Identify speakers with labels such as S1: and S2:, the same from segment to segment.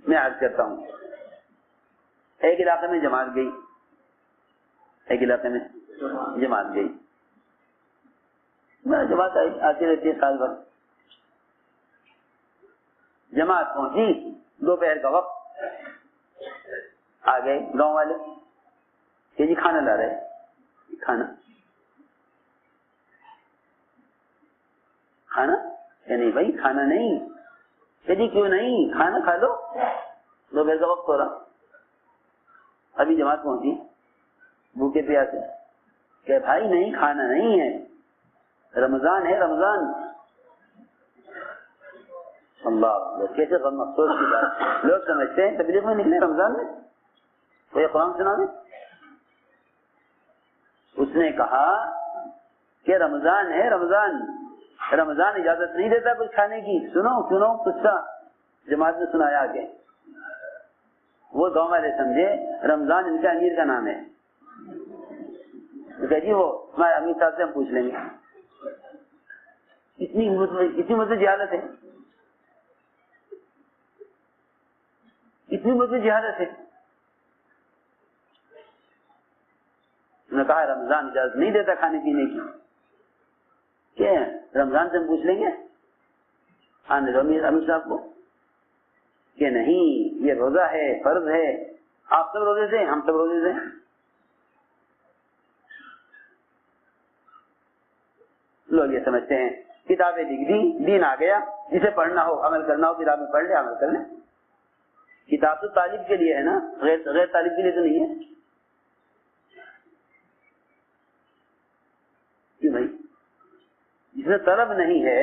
S1: میں عرض کرتا ہوں، ایک علاقے میں جماعت گئی، ایک علاقے میں جماعت گئی، جماعت آتی رہتی ہے سال بھر. جماعت پہنچی، دوپہر کا وقت، آ گئے گاؤں والے کہ جی کھانا لا رہے. کھانا کھانا کہ نہیں بھائی کھانا نہیں. کہ جی کیوں نہیں، کھانا کھا لو، دوپہر کا وقت ہو رہا. ابھی جماعت پہنچی بھوکے پیاسے، کہ بھائی نہیں کھانا نہیں ہے، رمضان ہے رمضان. اللہ کیسے غم افسوس کی بات. لوگ سمجھتے ہیں تبلیغ میں نکلے رمضان میں کوئی قرآن سنا دے. اس نے کہا کہ رمضان ہے رمضان، رمضان اجازت نہیں دیتا کچھ کھانے کی. سنو سنو قصہ جماعت نے سنایا آگے. وہ گاؤں والے سمجھے رمضان ان کا امیر کا نام ہے. کہ جی وہ ہمارے امیر صاحب سے ہم پوچھ لیں گے. اتنی مجھے جہالت ہے، اتنی مجھے جہالت ہے. انہوں نے کہا رمضان اجازت نہیں دیتا کھانے پینے کی. کیا رمضان سے ہم پوچھ لیں گے آنے دو امیر صاحب کو کہ نہیں یہ روزہ ہے، فرض ہے. آپ سب روزے سے، ہم سب روزے سے. لوگ یہ سمجھتے ہیں کتابیں لکھ دی، دین آ گیا، جسے پڑھنا ہو عمل کرنا ہو کتاب میں پڑھ لے، عمل کر لیں. کتاب تو طالب کے لیے ہے نا، غیر طالب کے لیے تو نہیں ہے. کیوں بھائی؟ جس میں طلب نہیں ہے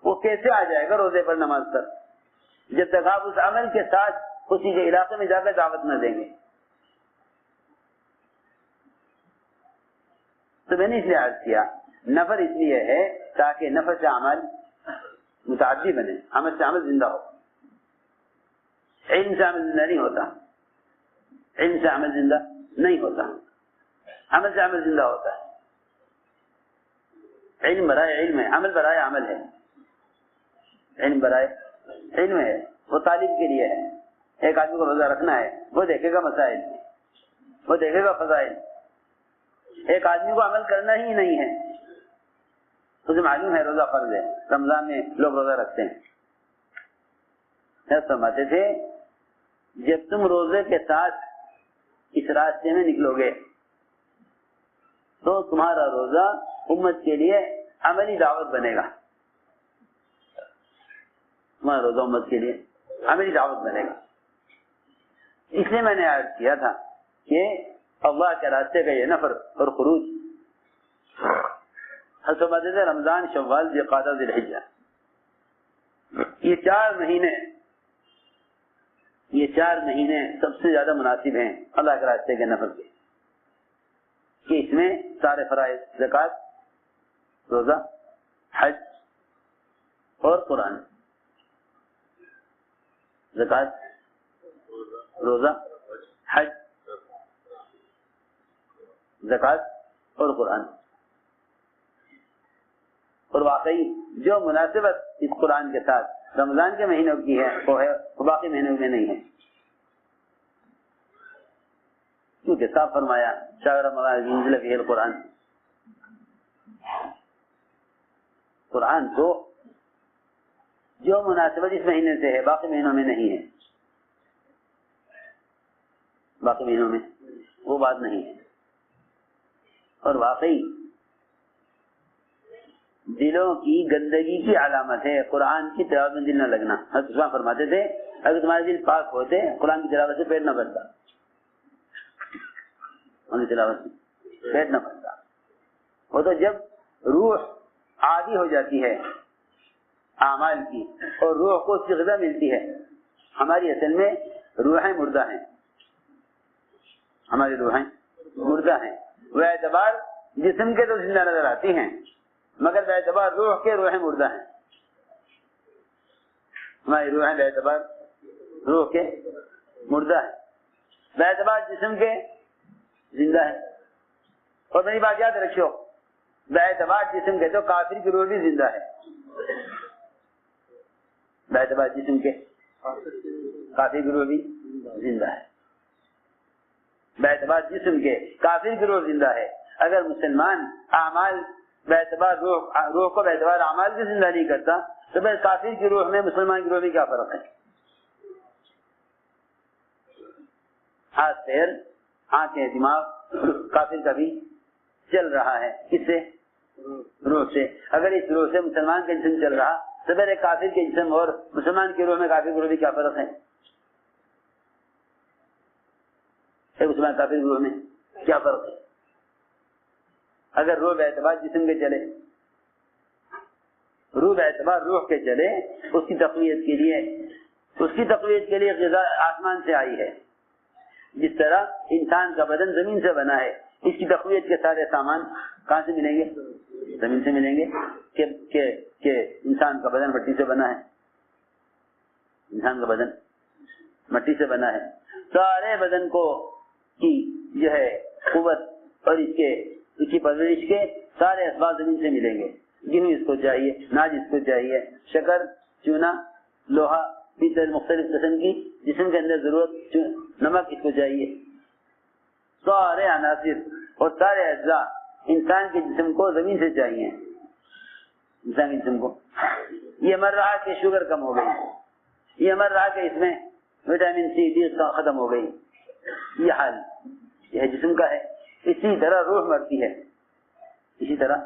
S1: وہ کیسے آ جائے گا روزے پر نماز پر، جب تک آپ اس عمل کے ساتھ اسی کے علاقے میں جا کر دعوت نہ دیں گے. تو میں نے اس لیے عرض کیا نفر اس لیے ہے تاکہ نفر سے عمل متعدی بنے، عمل سے عمل زندہ ہو. علم سے عمل زندہ نہیں ہوتا، علم سے عمل زندہ نہیں ہوتا، عمل سے عمل زندہ ہوتا ہے. علم برائے علم ہے، عمل برائے عمل ہے. علم برائے علم ہے، وہ طالب کے لیے ہے. ایک آدمی کو روزہ رکھنا ہے، وہ دیکھے گا مسائل، وہ دیکھے گا فضائل. ایک آدمی کو عمل کرنا ہی نہیں ہے، تجھے معلوم ہے روزہ فرض ہے، رمضان میں لوگ روزہ رکھتے ہیں. فرماتے تھے جب تم روزے کے ساتھ اس راستے میں نکلو گے تو تمہارا روزہ امت کے لیے عملی دعوت بنے گا. تمہارا روزہ امت کے لیے عملی دعوت بنے گا. اس لیے میں نے عرض کیا تھا کہ اللہ کے راستے کا یہ نفر اور خروج حسبت رمضان شوال ذوالقعدہ ذوالحجہ، یہ چار مہینے سب سے زیادہ مناسب ہیں اللہ کے راستے کے نفر کے، کہ اس میں سارے فرائض زکوٰۃ، روزہ، حج اور قرآن. زکوٰۃ، روزہ، حج، زکوٰۃ اور قرآن. اور واقعی جو مناسبت اس قرآن کے ساتھ رمضان کے مہینوں کی ہے وہ ہے، وہ باقی مہینوں میں نہیں ہے. کیونکہ صاف فرمایا شہر رمضان انزل فیہ القرآن. قرآن کو جو مناسبت اس مہینے سے ہے باقی مہینوں میں نہیں ہے، باقی مہینوں میں وہ بات نہیں ہے. اور واقعی دلوں کی گندگی کی علامت ہے قرآن کی تلاوت میں دل نہ لگنا. حضرت عثمان فرماتے تھے اگر تمہارے دل پاک ہوتے قرآن کی تلاوت سے پیٹ نہ بھرتا، قرآن کی تلاوت سے پیٹ نہ بھرتا. وہ تو جب روح عادی ہو جاتی ہے اعمال کی اور روح کو اس کی غذا ملتی ہے. ہماری اصل میں روحیں مردہ ہیں، ہماری روحیں مردہ ہیں. وہ اعتبار جسم کے تو زندہ نظر آتی ہیں مگر بے اعتبار روح کے روحیں مردہ ہیں. ہماری روحیں بے اعتبار روح کے مردہ ہیں، بے اعتبار جسم کے زندہ ہے. اور میری بات یاد رکھو، بے اعتبار جسم کے تو کافر کی روح بھی زندہ ہے، بے اعتبار جسم کے کافر گروہ بھی زندہ ہے. باعتبار جسم کے کافر گروہ زندہ ہے. اگر مسلمان اعمال باعتبار روح کو باعتبار اعمال بھی زندہ نہیں کرتا تو پھر کافر گروہ میں مسلمان گروہ میں کیا فرق ہے؟ ہاتھ پیر آنکھیں دماغ کافر کا بھی چل رہا ہے. کس سے؟ روح سے. اگر اس روح سے مسلمان کا جسم چل رہا تو پھر ایک کافر کے جسم اور مسلمان کے روح میں کافر گروہ میں کیا فرق ہے؟ ایک مسلمان کافر گروہ میں کیا فرق ہے؟ اگر روح باعتبار جسم کے چلے، روح باعتبار روح کے چلے، اس کی تقویت کے لیے غذا آسمان سے آئی ہے. جس طرح انسان کا بدن زمین سے بنا ہے، اس کی تقویت کے سارے سامان کہاں سے ملیں گے؟ زمین سے ملیں گے. کہ انسان کا بدن مٹی سے بنا ہے، انسان کا بدن مٹی سے بنا ہے. سارے بدن کو کی جو ہے قوت اور اس کی پرورش کے سارے اسباب زمین سے ملیں گے. گیہوں اس کو چاہیے، ناج اس کو چاہیے، شکر، چونا، لوہا، پیتل، مختلف قسم کی جسم کے اندر ضرورت، نمک اس کو چاہیے. سارے عناصر اور سارے اجزاء انسان کے جسم کو زمین سے چاہیے. انسان کے جسم کو یہ مر رہا کہ شوگر کم ہو گئی، یہ مر رہا کہ اس میں وٹامن سی ڈی ختم ہو گئی. یہ حال یہ جسم کا ہے. اسی طرح روح مرتی ہے، اسی طرح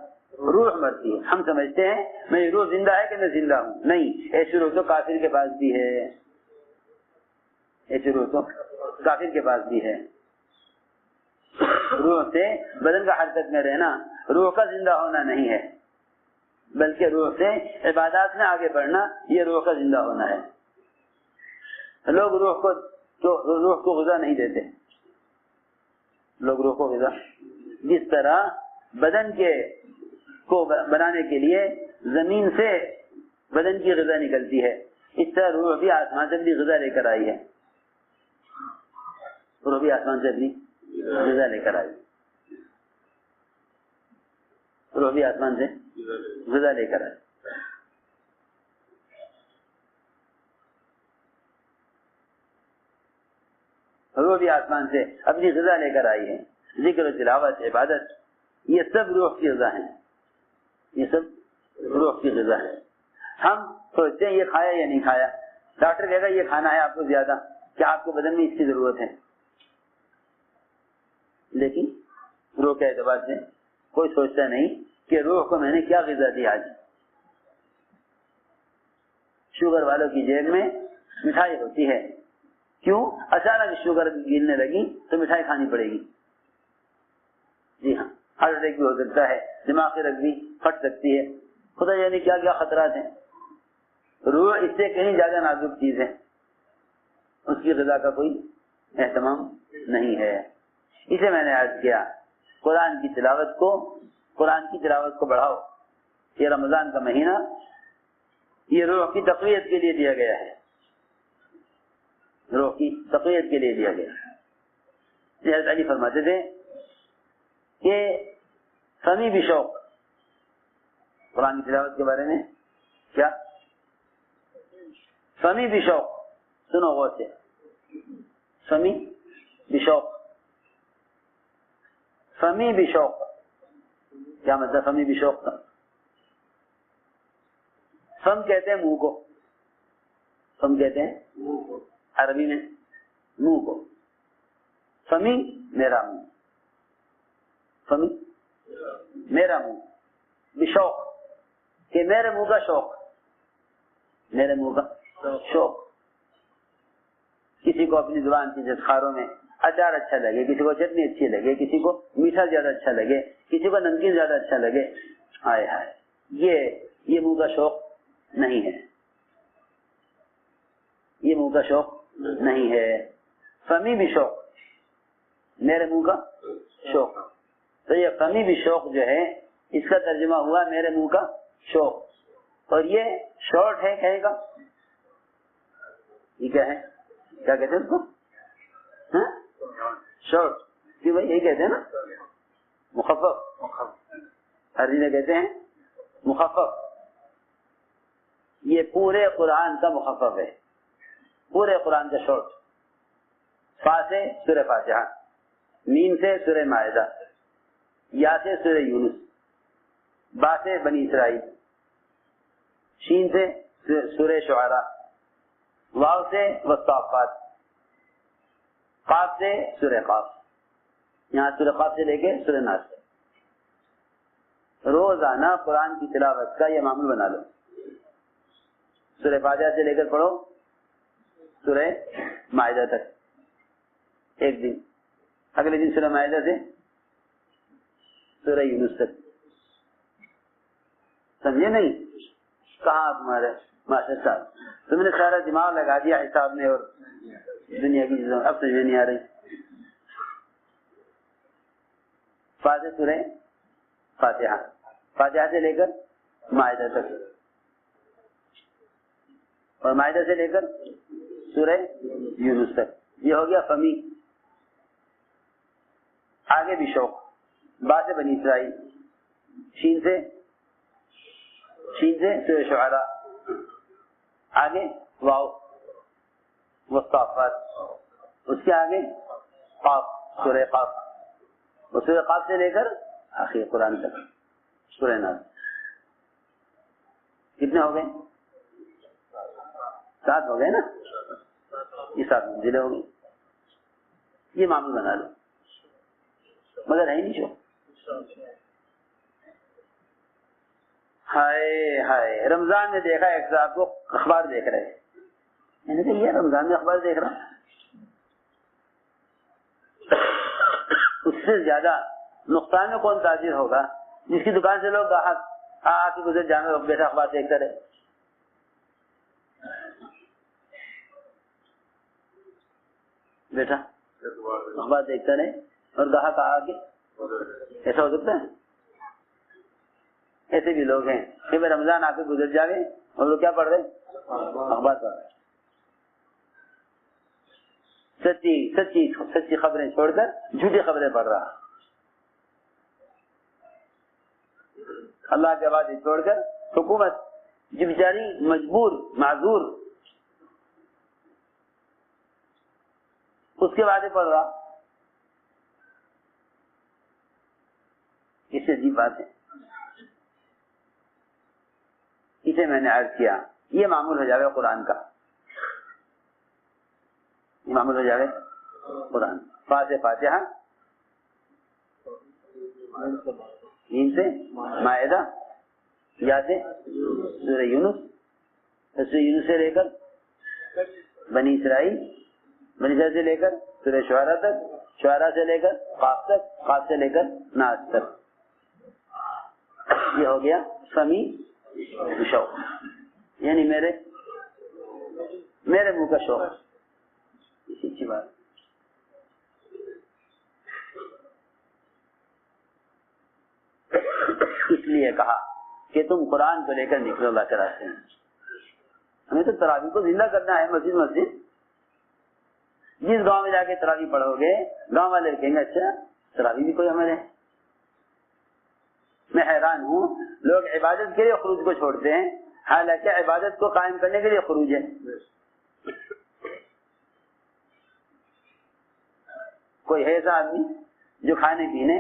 S1: روح مرتی ہے. ہم سمجھتے ہیں میری روح زندہ ہے کہ میں زندہ ہوں. نہیں، ایسی روح تو کافر کے پاس بھی ہے، ایسی روح تو کافر کے پاس بھی ہے. روح سے بدن کا حرکت میں رہنا روح کا زندہ ہونا نہیں ہے، بلکہ روح سے عبادات میں آگے بڑھنا یہ روح کا زندہ ہونا ہے. لوگ روح کو غذا نہیں دیتے. لوگ روح کو غذا، جس طرح بدن کو بنانے کے لیے زمین سے بدن کی غذا نکلتی ہے، اس طرح روح بھی آسمان سے بھی غذا لے کر آئی ہے. روح بھی آسمان سے بھی غذا لے کر آئی، روح بھی آسمان سے غذا لے کر آئی. روح بھی آسمان سے اپنی غذا لے کر آئی ہے. ذکر و تلاوت، عبادت، یہ سب روح کی غذا ہیں، یہ سب روح کی غذا ہے. ہم سوچتے ہیں یہ کھایا یا نہیں کھایا. ڈاکٹر کہے گا یہ کھانا ہے آپ کو زیادہ، کیا آپ کے بدن میں اس کی ضرورت ہے؟ لیکن روح کے اعتبار سے کوئی سوچتا نہیں کہ روح کو میں نے کیا غذا دی. آج شوگر والوں کی جیب میں مٹھائی ہوتی ہے. کیوں؟ اچانک شوگر گرنے لگی تو مٹھائی کھانی پڑے گی. جی ہاں، ہارٹ اٹیک بھی ہو سکتا ہے، دماغی رگ بھی پھٹ سکتی ہے، خدا جانے کیا کیا خطرات ہیں. روح اس سے کہیں زیادہ نازک چیز ہے، اس کی غذا کا کوئی اہتمام نہیں ہے. اسے میں نے عرض کیا قرآن کی تلاوت کو بڑھاؤ. یہ رمضان کا مہینہ یہ روح کی تقویت کے لیے دیا گیا ہے، روح کی تقویت کے لیے دیا گیا. حضرت علی فرماتے تھے کہ سمی بھی شوق، قرآن کی تلاوت کے بارے میں کیا؟ سمی بھی شوق، سنو غور سے، سمی بھی شوق. فمی بھی شوق کیا مطلب؟ فمی بھی شوق کا فم کہتے ہیں منہ کو، فم کہتے ہیں عربی میں منہ کو. فمی میرا منہ، فمی میرا منہ، بشوق کہ میرے منہ کا شوق، میرے منہ کا شوق. کسی کو اپنی زبان کی جذخاروں میں اچار اچھا لگے، کسی کو چٹنی اچھی لگے، کسی کو میٹھا زیادہ اچھا لگے، کسی کو نمکین زیادہ اچھا لگے. ہائے ہائے، یہ منہ کا شوق نہیں ہے، یہ منہ کا شوق نہیں ہے. فمی بھی شوق، میرے منہ کا شوق. تو یہ فمی بھی شوق جو ہے اس کا ترجمہ ہوا میرے منہ کا شوق. اور یہ شارٹ ہے کہے گا، یہ کیا ہے؟ کیا کہتے ہیں اس کو؟ شارٹ کہ بھائی یہی کہتے ہیں نا، مخفف، عربی میں کہتے ہیں مخفف. یہ پورے قرآن کا مخفف ہے. پورے قرآن کا شارٹ. فا سے سورہ فاتحہ، میم سے سورہ مائدہ، یا سے سورہ یونس، با سے بنی اسرائیل، شین سے سورہ شعراء، واو سے والصافات، قاف سے سورہ قاف. یہاں سورہ قاف سے لے کے سورہ ناس. روزانہ قرآن کی تلاوت کا یہ معمول بنا لو. سورہ فاتحہ سے لے کر پڑھو سورہ مائدہ تک ایک دن، اگلے دن سورہ مائدہ سے سورہ یونس تک. سمجھے نہیں؟ کہاں تمہارے ماسٹر صاحب، تم نے سارا دماغ لگا دیا حساب میں اور دنیا کی چیزوں، اب سمجھ نہیں آ رہی. فاتحہ سورہ فاتحہ، فاتحہ سے لے کر مائدہ تک، اور مائدہ سے لے کر سورہ یونس تک. یہ ہو گیا فمی. آگے بھی شوق. با سے بنی اسرائیل، شین سے سورہ شعراء، آگے واو والصافات، اس کے آگے قاف سورہ قاف، اور سورہ قاف سے لے کر آخر قرآن تک سورہ ناس. کتنے ہو گئے؟ 7 ہو گئے نا. یہ 7 منزلیں ہو گئی. یہ معمول بنا لو، مگر ہے نہیں شو. ہائے ہائے، رمضان میں دیکھا ایک صاحب کو اخبار دیکھ رہے. میں نے کہا یہ رمضان میں اخبار دیکھ رہا. اس سے زیادہ نقصان میں کون تاجر ہوگا جس کی دکان سے لوگ گاہک آ کے گزر جانے بیٹھا اخبار دیکھتا رہے. بیٹھا اخبار دیکھتا رہے اور گاہک آ کے، ایسا ہو سکتا ہے؟ ایسے بھی لوگ ہیں کہ میں رمضان آ کے گزر جاوے اور وہ کیا پڑھ رہے؟ اخبار پڑھ رہے. سچی خبریں چھوڑ کر جھوٹی خبریں پڑھ رہا. اللہ کے وعدے چھوڑ کر حکومت جو بیچاری مجبور معذور اس کے وعدے پڑھ رہا. اس سے عجیب بات ہے. اسے میں نے عرض کیا یہ معمول ہو جائے قرآن کا، یہ معمول ہو جائے قرآن. فا سے فاتحہ، میم سے مائدہ، یا سے سورہ یونس، سورہ یونس سے لے کر بنی اسرائیل، بنی اسرائیل سے لے کر سورہ شعراء تک، شعراء سے لے کر قاف تک، قاف سے لے کر ناس تک. یہ ہو گیا سمی شوق، یعنی میرے منہ کا شوق. اچھی بات. اس لیے کہا کہ تم قرآن کو لے کر نکلو اللہ کے راستے میں. ہمیں تو تراویح کو زندہ کرنا ہے. مسجد جس گاؤں میں جا کے تراویح پڑھو گے گاؤں والے کہیں گے اچھا تراویح بھی کوئی عمل ہے. میں حیران ہوں لوگ عبادت کے لیے خروج کو چھوڑتے ہیں، حالانکہ عبادت کو قائم کرنے کے لیے خروج ہے. کوئی ہے ایسا آدمی جو کھانے پینے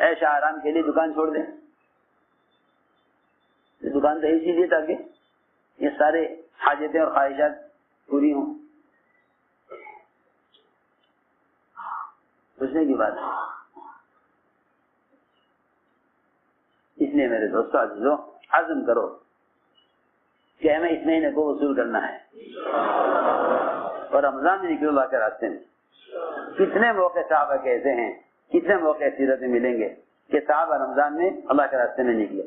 S1: عیش آرام کے لیے دکان چھوڑ دے؟ دکان تو اسی لیے تاکہ یہ سارے حاجتیں اور خواہشات پوری ہوں. پوچھنے کی بات ہے. اس لیے میرے دوستوں عزیزوں عزم کرو کہ ہمیں اس مہینے کو وصول کرنا ہے اور رمضان میں نکلو اللہ کے راستے میں. کتنے موقع صحابہ کے ایسے ہیں، کتنے موقع سیرت میں ملیں گے کہ صحابہ رمضان میں اللہ کے راستے میں نکلے.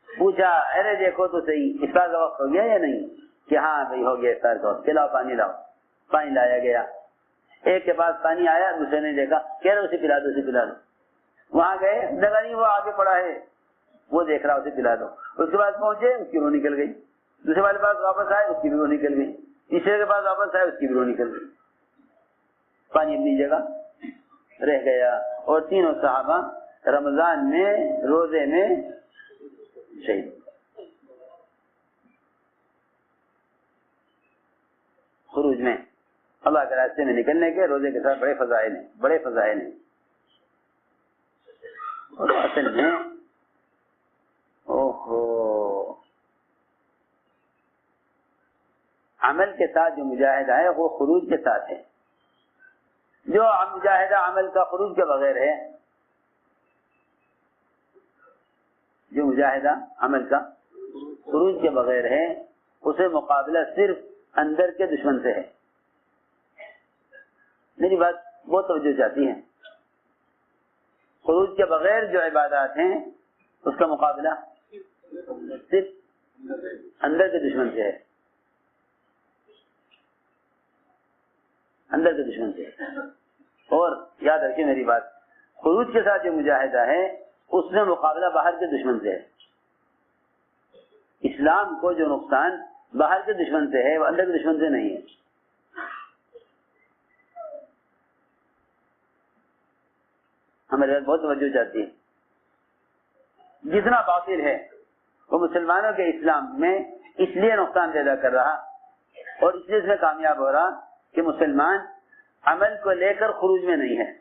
S1: پوچھا ارے دیکھو تو صحیح افطار کا وقت ہو گیا یا نہیں؟ کہ ہاں بھائی ہو گیا افطار کا وقت. پلاؤ پانی لاؤ. پانی لایا گیا. ایک کے پاس پانی آیا، دوسرے نے دیکھا کہہ رہے اسے پلا دو اسے پلا دو. وہاں گئے لگا نہیں وہ آگے پڑا ہے، وہ دیکھ رہا اسے پلا دو. اس کے بعد پہنچے اس کی روح نکل گئی. دوسرے والے پاس واپس آئے اس کی بھی روح نکل گئی. تیسرے کے پاس واپس آئے اس کی بھی روح نکل گئی. پانی اپنی جگہ رہ گیا. اور تینوں صحابہ رمضان میں روزے میں شہید. خروج میں، اللہ کے راستے میں نکلنے کے روزے کے ساتھ بڑے فضائل ہیں، بڑے فضائل ہیں. اور اصل میں عمل کے ساتھ جو مجاہدہ ہے وہ خروج کے ساتھ ہے. جو مجاہدہ عمل کا خروج کے بغیر ہے، جو مجاہدہ عمل کا خروج کے بغیر ہے، اسے مقابلہ صرف اندر کے دشمن سے ہے. میری بات بہت توجہ چاہتی ہے. خروج کے بغیر جو عبادات ہیں اس کا مقابلہ صرف اندر کے دشمن سے ہے، اندر کے دشمن سے. اور یاد رکھیں میری بات، خروج کے ساتھ جو مجاہدہ ہے اس میں مقابلہ باہر کے دشمن سے ہے. اسلام کو جو نقصان باہر کے دشمن سے ہے وہ اندر کے دشمن سے نہیں ہے. ہمارے بہت توجہ چاہتی ہے. جتنا باطل ہے وہ مسلمانوں کے اسلام میں اس لیے نقصان پیدا کر رہا اور اس لیے اس میں کامیاب ہو رہا کہ مسلمان عمل کو لے کر خروج میں نہیں ہے،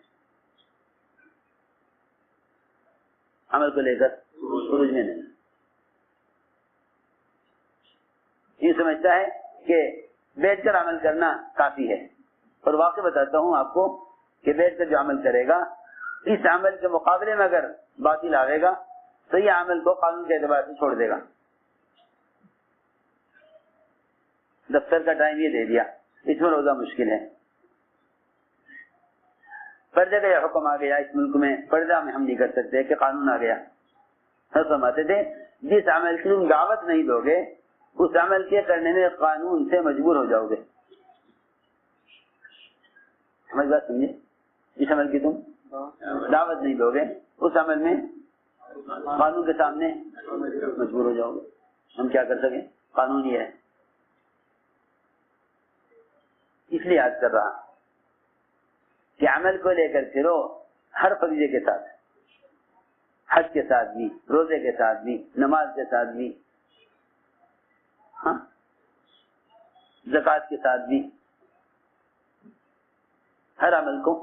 S1: عمل کو لے کر خروج میں نہیں. یہ سمجھتا ہے کہ بیٹھ کر عمل کرنا کافی ہے. اور واقع بتاتا ہوں آپ کو کہ بیٹھ کر جو عمل کرے گا اس عمل کے مقابلے میں اگر باطل آئے گا تو یہ عمل کو قانون کے اعتبار سے چھوڑ دے گا. دفتر کا ٹائم یہ دے دیا، اس میں روزہ مشکل ہے. پردے کا یہ حکم آ گیا اس ملک میں، پردہ میں ہم نہیں کر سکتے کہ قانون آ گیا. فرماتے تھے جس عمل کی تم دعوت نہیں دو گے اس عمل کے کرنے میں قانون سے مجبور ہو جاؤ گے. ہماری بات سمجھے؟ جس عمل کی تم دعوت نہیں دو گے اس عمل میں قانون کے سامنے مجبور ہو جاؤ گے. ہم کیا کر سکیں؟ قانون ہی ہے. اس لیے یاد کر رہا کہ عمل کو لے کر پھرو ہر فریضے کے ساتھ، حج کے ساتھ بھی، روزے کے ساتھ بھی، نماز کے ساتھ بھی، زکوٰۃ کے ساتھ بھی، ہر عمل کو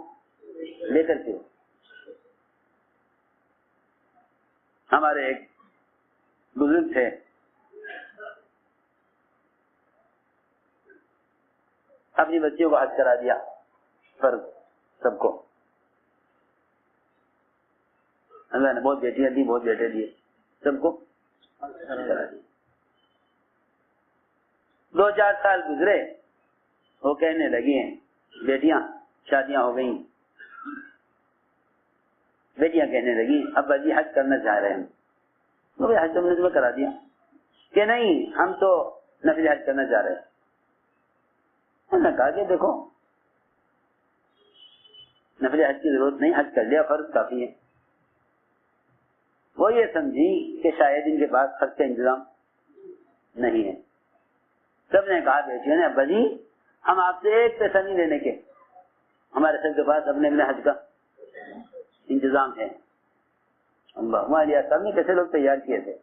S1: لے کر پھرو. ہمارے ایک بزرگ تھے، اپنی بچیوں کو حج کرا دیا، فرض سب کو. اللہ نے بہت بیٹیاں دی، بہت بیٹے دیے، سب کو کرا دیا. 2-4 سال گزرے، وہ کہنے لگی ہیں بیٹیاں شادیاں ہو گئی، بیٹیاں کہنے لگی ابا جی حج کرنا چاہ رہے ہیں. تو بھائی حج تم نے تمہیں کرا دیا کہ نہیں؟ ہم تو نفلی حج کرنا چاہ رہے ہیں. نے کہا کہ دیکھو نفلی حج کی ضرورت نہیں، حج کر لیا فرض کافی ہے. وہ یہ سمجھی کہ شاید ان کے پاس خرچ کا انتظام نہیں ہے. سب نے کہا بیٹیوں نے ابا جی ہم آپ سے ایک پیسہ نہیں لینے کے، ہمارے سب کے پاس اپنے حج کا انتظام ہے. اللہ ہمارے صاحب نے کیسے لوگ تیار کیے تھے،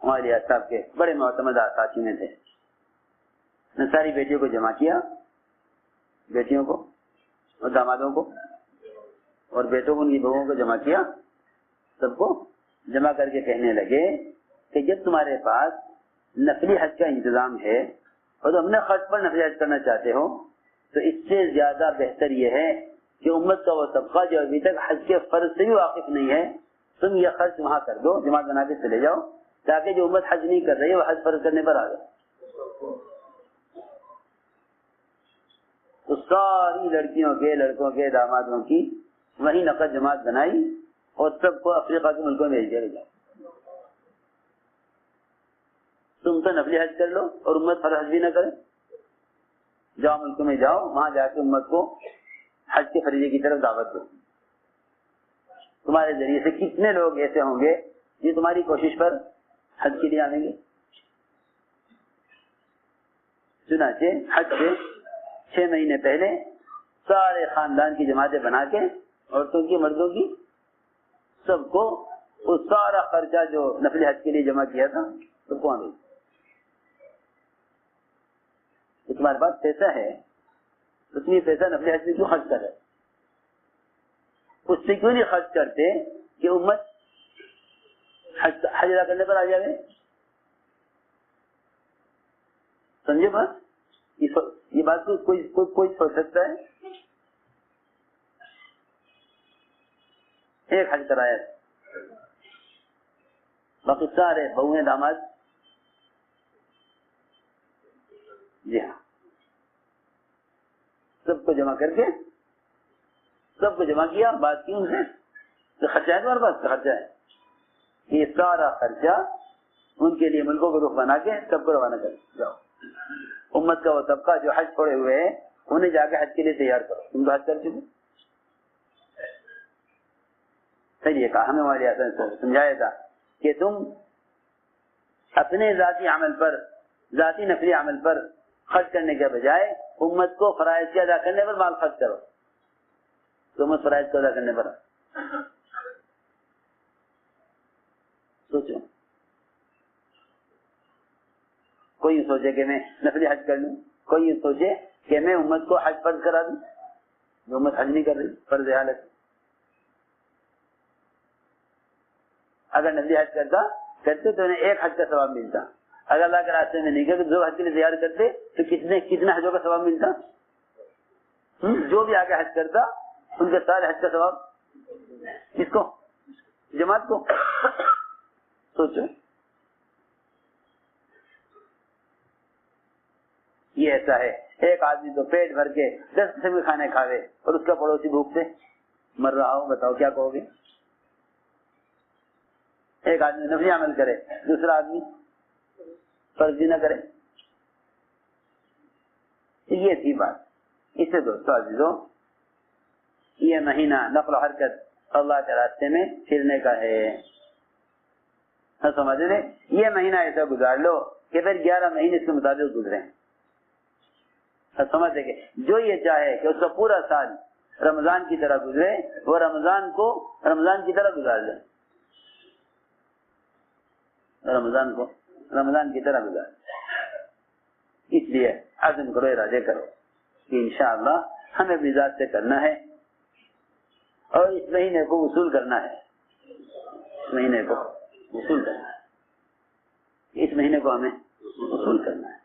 S1: ہمارے صاحب کے بڑے معتمد ساتھی میں تھے. نے ساری بیٹیوں کو جمع کیا، بیٹیوں کو اور دامادوں کو اور بیٹوں کو، ان کی بہوؤں کو جمع کیا، سب کو جمع کر کے کہنے لگے کہ جب تمہارے پاس نفلی حج کا انتظام ہے اور تم اپنے خرچ پر نفلی حج کرنا چاہتے ہو تو اس سے زیادہ بہتر یہ ہے کہ امت کا وہ طبقہ جو ابھی تک حج کے فرض سے بھی واقف نہیں ہے، تم یہ خرچ وہاں کر دو، جماعت بنا کے چلے جاؤ، تاکہ جو امت حج نہیں کر رہی ہے وہ حج فرض کرنے پر آ جائے. تو ساری لڑکیوں کے، لڑکوں کے، دامادوں کی وہیں نقد جماعت بنائی اور سب کو افریقہ کے ملکوں میں بھیج دیا گیا. تم تو نفلی حج کر لو اور امت فرض حج بھی نہ کرے، جاؤ ملکوں میں جاؤ، وہاں جا کے امت کو حج کے فریضے کی طرف دعوت دو. تمہارے ذریعے سے کتنے لوگ ایسے ہوں گے جو تمہاری کوشش پر حج کے لیے آئیں گے. چنانچہ حج سے 6 مہینے پہلے سارے خاندان کی جماعتیں بنا کے، عورتوں کی، مردوں کی، سب کو وہ سارا خرچہ جو نفلی حج کے لیے جمع کیا تھا سب کو آنے. تمہارے پاس پیسہ ہے تو تم یہ پیسہ نفلی حج میں کیوں خرچ کر رہے؟ اس سے کیوں نہیں خرچ کرتے کہ امت حج ادا کرنے پر آ جائے؟ سمجھے بات؟ یہ بات کو کوئی سوچ سکتا ہے؟ ایک حج کرایا باقی سارے بہویں داماد جی ہاں سب کو جمع کر کے سب کو جمع کیا، بات کی ان سے تو خرچہ ہے تمہارے پاس خرچہ ہے، یہ سارا خرچہ ان کے لیے ملکوں کو رخ بنا کے سب کو روانہ کر جاؤ. امت کا وہ طبقہ جو حج چھوڑے ہوئے ہیں انہیں جا کے حج کے لیے تیار کرو. تم تو حج کر چکے. صحیح کہا ہمیں ہمارے حسن سے سمجھایا تھا کہ تم اپنے ذاتی عمل پر، ذاتی نفلی عمل پر خرچ کرنے کے بجائے امت کو فرائض کے ادا کرنے پر مال خرچ کرو. تو امت فرائض کو ادا کرنے پر سوچو. کوئی یہ سوچے کہ میں نفلی حج کر لوں، کوئی یہ سوچے کہ میں امت کو حج فرض کرا دوں. جو امت حج نہیں کر رہی فرض حالت. اگر نفلی حج کرتے تو انہیں ایک حج کا ثواب ملتا. اگر اللہ کے راستے میں نہیں کرتے دو حج کے لیے تیار کرتے تو کتنے حجوں کا ثواب ملتا؟ جو بھی آگے حج کرتا ان کے سارے حج کا ثواب کس کو؟ جماعت کو. سوچو یہ ایسا ہے. ایک آدمی تو پیٹ بھر کے 10 قسم کے کھانے کھاوے اور اس کا پڑوسی بھوک سے مر رہا ہو، بتاؤ کیا کہو گے؟ ایک آدمی نفلی عمل کرے دوسرا آدمی فرضی نہ کرے. یہ تھی بات. اس سے دوستو عزیزو یہ مہینہ نقل و حرکت اللہ کے راستے میں پھرنے کا ہے. سمجھ لیں یہ مہینہ ایسا گزار لو کہ پھر 11 مہینے اس کے مطابق گزرے. سمجھتے کہ جو یہ چاہے کہ اس کا پورا سال رمضان کی طرح گزرے وہ رمضان کو رمضان کی طرح گزار لے. رمضان کی طرح گزار. اس لیے عزم کرو، ارادے کرو کہ انشاءاللہ ہمیں اپنی ذات سے کرنا ہے اور اس مہینے کو وصول کرنا ہے. اس مہینے کو وصول کرنا ہے. اس مہینے کو ہمیں وصول کرنا ہے.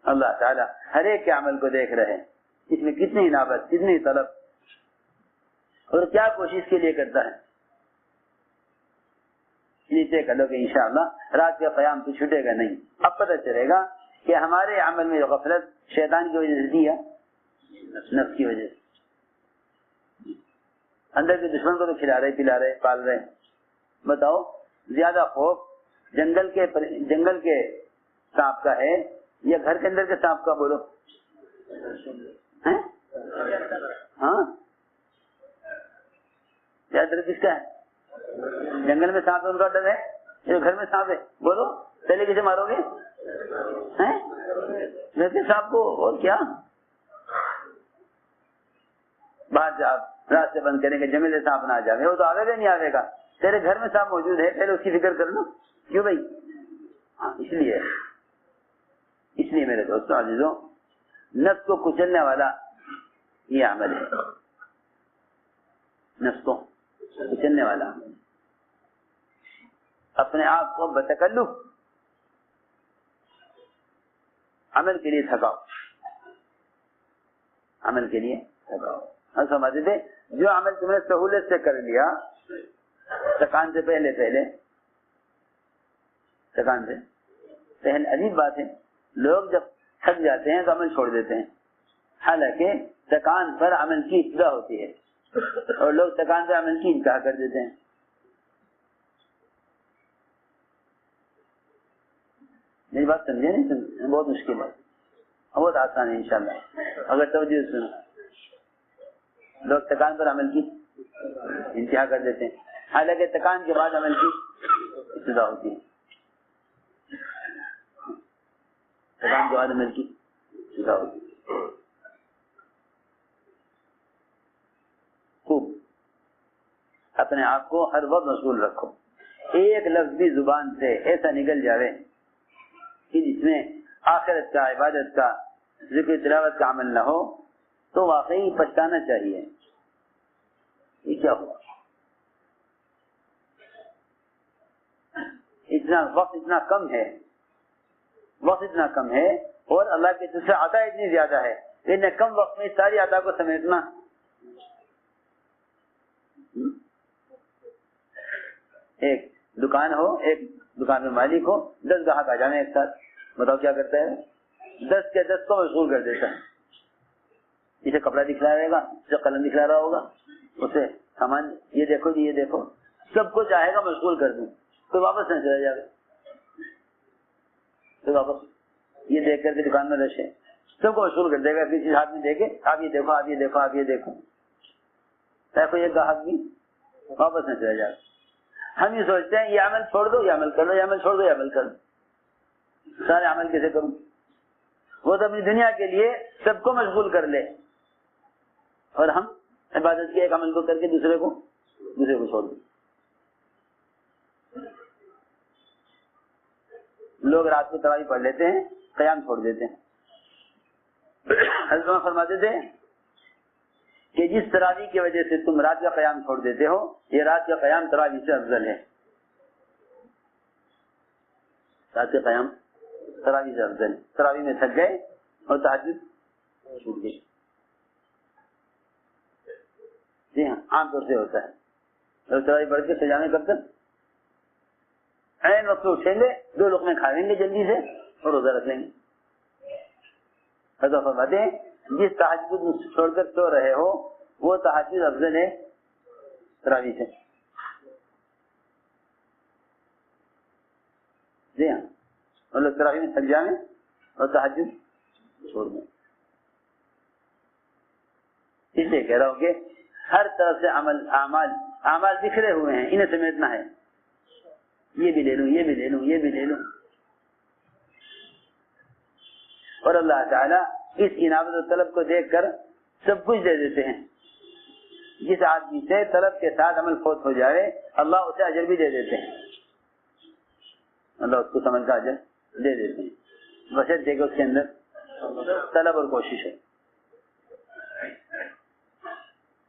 S1: اللہ تعالی ہر ایک کے عمل کو دیکھ رہے ہیں، اس میں کتنی انابت، کتنی طلب اور کیا کوشش کے لیے کرتا ہے. نیچے کر لو کہ انشاءاللہ رات کا قیام تو چھوٹے گا نہیں. اب پتہ چلے گا کہ ہمارے عمل میں جو غفلت شیطان کی وجہ سے دی ہے، نفس کی وجہ سے. اندر کے دشمن کو تو کھلا رہے، پلا رہے، پال رہے. بتاؤ زیادہ خوف جنگل کے سانپ کا ہے یا گھر کے اندر کے سانپ کا؟ بولو. ہاں زیادہ ڈر کس کا ہے؟ جنگل میں سانپ ہے ان کا ڈر ہے، جو گھر میں سانپ ہے بولو پہلے کسے مارو گے؟ گھر کے سانپ کو. اور کیا باہر جا راستے بند کریں گے جنگل سے سانپ نہ آ جائے، وہ تو آئے گا نہیں آئے گا. تیرے گھر میں سانپ موجود ہے پہلے اس کی فکر کر لو. کیوں بھائی؟ اس لیے میرے دوستوں عزیزوں نفس کو کچلنے والا یہ عمل ہے. نفس کو کچلنے والا اپنے آپ کو بتکلف عمل کے لیے تھکاؤ. عمل کے لیے تھکاؤ. ہم سمجھتے تھے جو عمل تم نے سہولت سے کر لیا تھکان سے پہلے عجیب بات ہے لوگ جب تھک جاتے ہیں تو عمل چھوڑ دیتے ہیں، حالانکہ تھکان پر عمل کی ابتدا ہوتی ہے اور لوگ تھکان پر عمل کی انتہا کر دیتے ہیں. میری بات سمجھے نہیں؟ بہت مشکل ہے، بہت آسان ہے انشاءاللہ اگر توجہ سنو. لوگ تھکان پر عمل کی انتہا کر دیتے ہیں حالانکہ تھکان کے بعد عمل کی ابتدا ہوتی ہے. تھکان کے بعد عمل کی ابتدا ہوتی ہے. خوب اپنے آپ کو ہر وقت مشغول رکھو. ایک لفظ بھی زبان سے ایسا نکل جاوے کہ جس میں آخرت کا، عبادت کا، ذکر تلاوت کا عمل نہ ہو تو واقعی پچھتانا چاہیے. یہ کیا ہوا؟ اتنا وقت اتنا کم ہے، وقت اتنا کم ہے اور اللہ کی طرف سے عطا اتنی زیادہ ہے، اتنے کم وقت میں ساری عطا کو سمیٹنا. ایک دکان ہو، ایک دکان میں مالک ہو، 10 گاہک آ جانے ایک ساتھ، بتاؤ کیا کرتا ہے؟ 10 کے 10 کو مشغول کر دیتا ہے. اسے کپڑا دکھلا رہے گا، اسے قلم دکھلا رہا ہوگا، اسے سامان یہ دیکھو جی یہ دیکھو، سب کو چاہے گا مشغول کر دوں، کوئی واپس نہیں چلا جائے گا. تو واپس یہ دیکھ کر کے دکان میں رشے سب کو مشغول کر دے گا. کسی ہاتھ میں دیکھے آپ یہ دیکھو، آپ یہ دیکھو، آپ یہ دیکھو، کوئی ایک گاہک بھی واپس نہیں چلا جائے گا. ہم یہ سوچتے ہیں یہ عمل چھوڑ دو، یہ عمل کر دو، یہ عمل چھوڑ دو، یہ عمل کر دو. سارے عمل کیسے کروں؟ وہ تو اپنی دنیا کے لیے سب کو مشغول کر لے اور ہم عبادت کے ایک عمل کو کر کے دوسرے کو چھوڑ دیں. لوگ رات کو تراویح پڑھ لیتے ہیں، قیام چھوڑ دیتے ہیں. حضرت فرماتے تھے کہ جس تراویح کی وجہ سے تم رات کا قیام چھوڑ دیتے ہو، یہ رات کا قیام تراویح سے افضل ہے. رات کا قیام تراویح سے افضل ہے. تراویح میں تھک گئے اور تہجد چھوٹ گئی. جی ہاں، عام طور سے ہوتا ہے. اور تراویح پڑھ کے سجانے کب تک؟ عین وقت اٹھیں گے، 2 لقمے کھا لیں گے جلدی سے اور روزہ رکھ لیں گے. حضرت فرماتے ہیں جس تہجد چھوڑ کر سو رہے ہو وہ تہجد افضل ہے تراویح سے. جی ہاں، اور لوگ تراویح میں تھک جائیں اور تہجد چھوڑ دیں. اس لیے کہہ رہا ہوں کہ ہر طرف سے اعمال بکھرے ہوئے ہیں، انہیں سمیٹنا ہے. یہ بھی لے لوں، یہ بھی لے لوں، یہ بھی لے لوں. اور اللہ تعالیٰ اس انابت و طلب کو دیکھ کر سب کچھ دے دیتے ہیں. جس آدمی سے طلب کے ساتھ عمل فوت ہو جائے اللہ اسے اجر بھی دے دیتے ہیں. اللہ اس کو سمجھ کا اجر دے دیتے ہیں، بشرطے کہ اس کے اندر طلب اور کوشش ہے.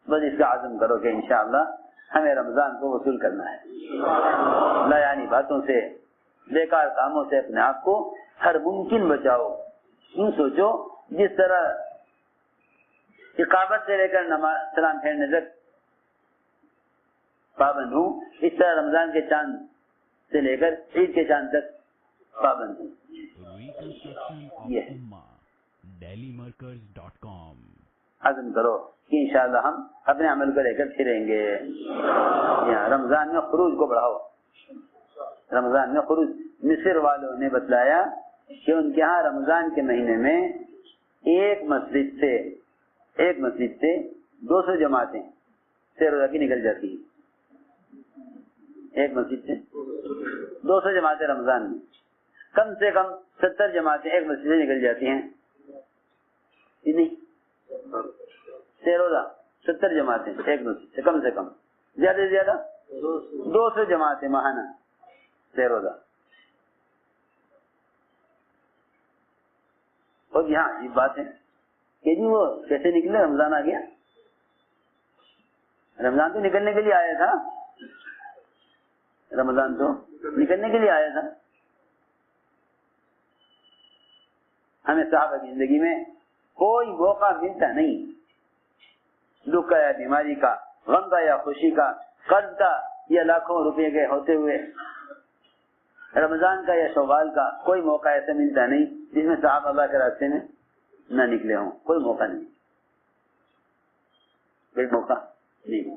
S1: بس اس کا عزم کرو کہ انشاءاللہ ہمیں رمضان کو وصول کرنا ہے. لایانی باتوں سے، بیکار کاموں سے اپنے آپ کو ہر ممکن بچاؤ. یوں سوچو جس طرح اقامت سے لے کر نماز سلام پھیرنے تک پابند ہوں، اس طرح رمضان کے چاند سے لے کر عید کے چاند تک پابند ہوں. عزم کرو کہ انشاءاللہ ہم اپنے عمل کو لے کر پھریں گے. رمضان میں خروج کو بڑھاؤ. رمضان میں خروج، مصر والوں نے بتلایا کہ ان کے ہاں رمضان کے مہینے میں ایک مسجد سے 200 جماعتیں سیر روزہ کی نکل جاتی ہیں. ایک مسجد سے 200 جماعتیں رمضان میں، کم سے کم 70 جماعتیں ایک مسجد سے نکل جاتی ہیں. سیر روزہ 70 جماعتیں ایک مسجد سے، کم سے کم، زیادہ سے زیادہ 200 جماعتیں ماہانہ سیر روزہ. اور یہاں یہ بات ہے کہ جی وہ کیسے نکلے؟ رمضان آ گیا. رمضان تو نکلنے کے لیے آیا تھا، رمضان تو نکلنے کے لیے آیا تھا. ہمیں صحابہ کی زندگی میں کوئی موقع ملتا نہیں، دکھ کا یا بیماری کا، غم کا یا خوشی کا، قرض کا یا لاکھوں روپے کے ہوتے ہوئے، رمضان کا یا شوال کا، کوئی موقع ایسا ملتا نہیں جس میں صحابہ اللہ کے راستے میں نہ نکلے ہوں. کوئی موقع نہیں، کوئی موقع نہیں.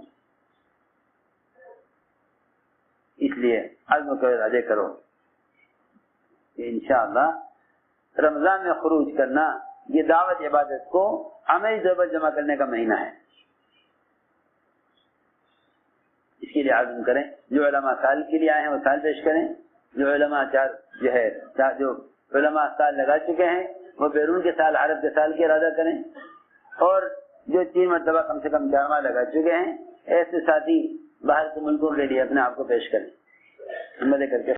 S1: اس لیے عزم کو ارادے کرو کہ انشاءاللہ رمضان میں خروج کرنا یہ دعوت عبادت کو عملی طور پر جمع کرنے کا مہینہ ہے. اس کے لیے عزم کریں. جو علماء سال کے لیے آئے ہیں وہ سال پیش کریں. جو علماء جو علماء سال لگا چکے ہیں وہ بیرون کے سال، عرب کے سال کے ارادہ کریں. اور جو 3 مرتبہ کم سے کم 4 ماہ لگا چکے ہیں ایسے ساتھی باہر کے ملکوں کے لیے اپنے آپ کو پیش کریں، ہمت کر کے.